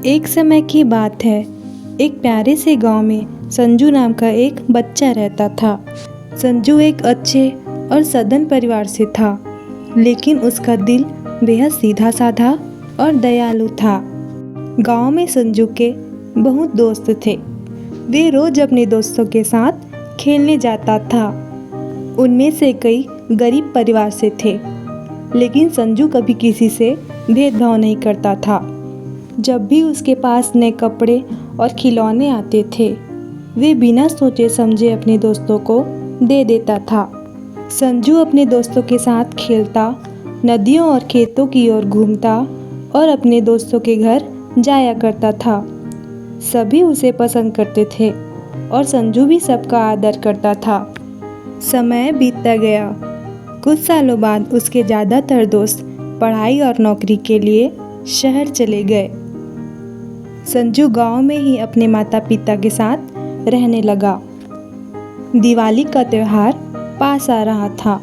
एक समय की बात है। एक प्यारे से गांव में संजू नाम का एक बच्चा रहता था। संजू एक अच्छे और सधन परिवार से था, लेकिन उसका दिल बेहद सीधा साधा और दयालु था। गांव में संजू के बहुत दोस्त थे। वे रोज अपने दोस्तों के साथ खेलने जाता था। उनमें से कई गरीब परिवार से थे, लेकिन संजू कभी किसी से भेदभाव नहीं करता था। जब भी उसके पास नए कपड़े और खिलौने आते थे, वे बिना सोचे समझे अपने दोस्तों को दे देता था। संजू अपने दोस्तों के साथ खेलता, नदियों और खेतों की ओर घूमता और अपने दोस्तों के घर जाया करता था। सभी उसे पसंद करते थे और संजू भी सबका आदर करता था। समय बीतता गया। कुछ सालों बाद उसके ज़्यादातर दोस्त पढ़ाई और नौकरी के लिए शहर चले गए। संजू गांव में ही अपने माता पिता के साथ रहने लगा। दिवाली का त्यौहार पास आ रहा था।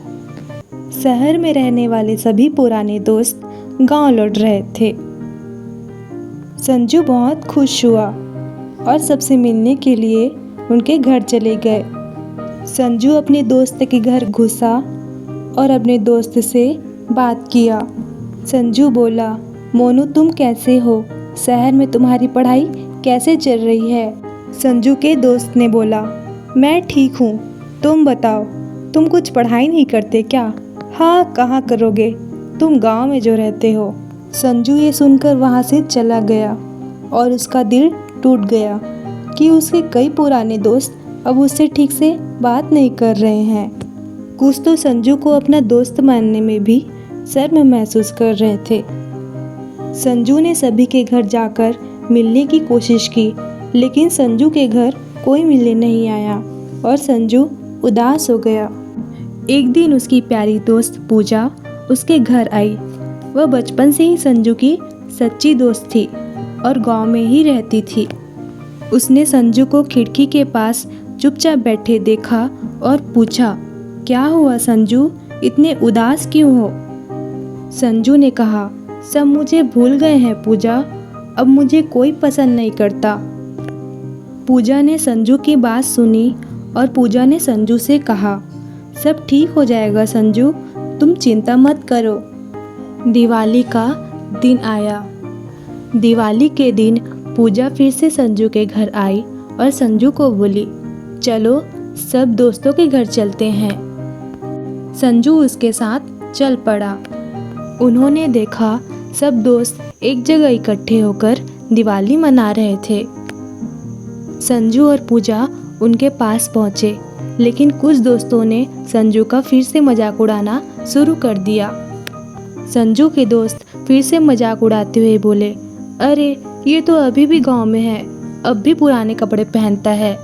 शहर में रहने वाले सभी पुराने दोस्त गांव लौट रहे थे। संजू बहुत खुश हुआ और सबसे मिलने के लिए उनके घर चले गए। संजू अपने दोस्त के घर घुसा और अपने दोस्त से बात किया। संजू बोला, मोनू तुम कैसे हो? शहर में तुम्हारी पढ़ाई कैसे चल रही है? संजू के दोस्त ने बोला, मैं ठीक हूँ, तुम बताओ, तुम कुछ पढ़ाई नहीं करते क्या? हाँ, कहाँ करोगे, तुम गांव में जो रहते हो। संजू ये सुनकर वहाँ से चला गया और उसका दिल टूट गया कि उसके कई पुराने दोस्त अब उससे ठीक से बात नहीं कर रहे हैं। कुछ तो संजू को अपना दोस्त मानने में भी शर्म महसूस कर रहे थे। संजू ने सभी के घर जाकर मिलने की कोशिश की, लेकिन संजू के घर कोई मिलने नहीं आया और संजू उदास हो गया। एक दिन उसकी प्यारी दोस्त पूजा उसके घर आई। वह बचपन से ही संजू की सच्ची दोस्त थी और गांव में ही रहती थी। उसने संजू को खिड़की के पास चुपचाप बैठे देखा और पूछा, क्या हुआ संजू, इतने उदास क्यों हो? संजू ने कहा, सब मुझे भूल गए हैं पूजा, अब मुझे कोई पसंद नहीं करता। पूजा ने संजू की बात सुनी और पूजा ने संजू से कहा, सब ठीक हो जाएगा संजू, तुम चिंता मत करो। दिवाली का दिन आया। दिवाली के दिन पूजा फिर से संजू के घर आई और संजू को बोली, चलो सब दोस्तों के घर चलते हैं। संजू उसके साथ चल पड़ा। उन्होंने देखा सब दोस्त एक जगह इकट्ठे होकर दिवाली मना रहे थे। संजू और पूजा उनके पास पहुँचे, लेकिन कुछ दोस्तों ने संजू का फिर से मजाक उड़ाना शुरू कर दिया। संजू के दोस्त फिर से मजाक उड़ाते हुए बोले, अरे ये तो अभी भी गांव में है, अब भी पुराने कपड़े पहनता है।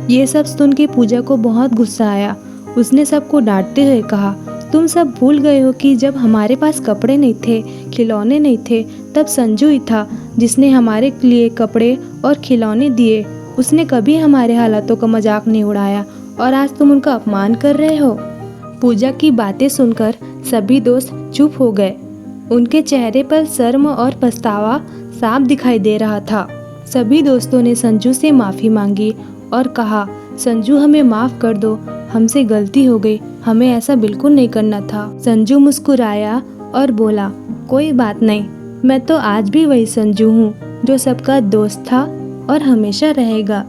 ये सब सुन के पूजा को बहुत गुस्सा आया। उसने सबको डांटते हुए कहा, तुम सब भूल गए हो कि जब हमारे पास कपड़े नहीं थे, खिलौने नहीं थे, तब संजू ही था जिसने हमारे लिए कपड़े और खिलौने दिए। उसने कभी हमारे हालातों का मजाक नहीं उड़ाया और आज तुम उनका अपमान कर रहे हो। पूजा की बातें सुनकर सभी दोस्त चुप हो गए। उनके चेहरे पर शर्म और पछतावा साफ दिखाई दे रहा था। सभी दोस्तों ने संजू से माफ़ी मांगी और कहा, संजू हमें माफ़ कर दो, हमसे गलती हो गई, हमें ऐसा बिल्कुल नहीं करना था। संजू मुस्कुराया और बोला, कोई बात नहीं, मैं तो आज भी वही संजू हूँ जो सबका दोस्त था और हमेशा रहेगा।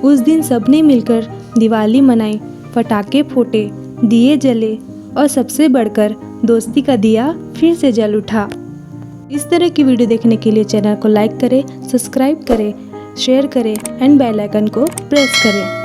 उस दिन सबने मिलकर दिवाली मनाई, पटाखे फूटे, दिए जले और सबसे बढ़कर दोस्ती का दिया फिर से जल उठा। इस तरह की वीडियो देखने के लिए चैनल को लाइक करें, सब्सक्राइब करें, शेयर करें एंड बेल आइकन को प्रेस करें।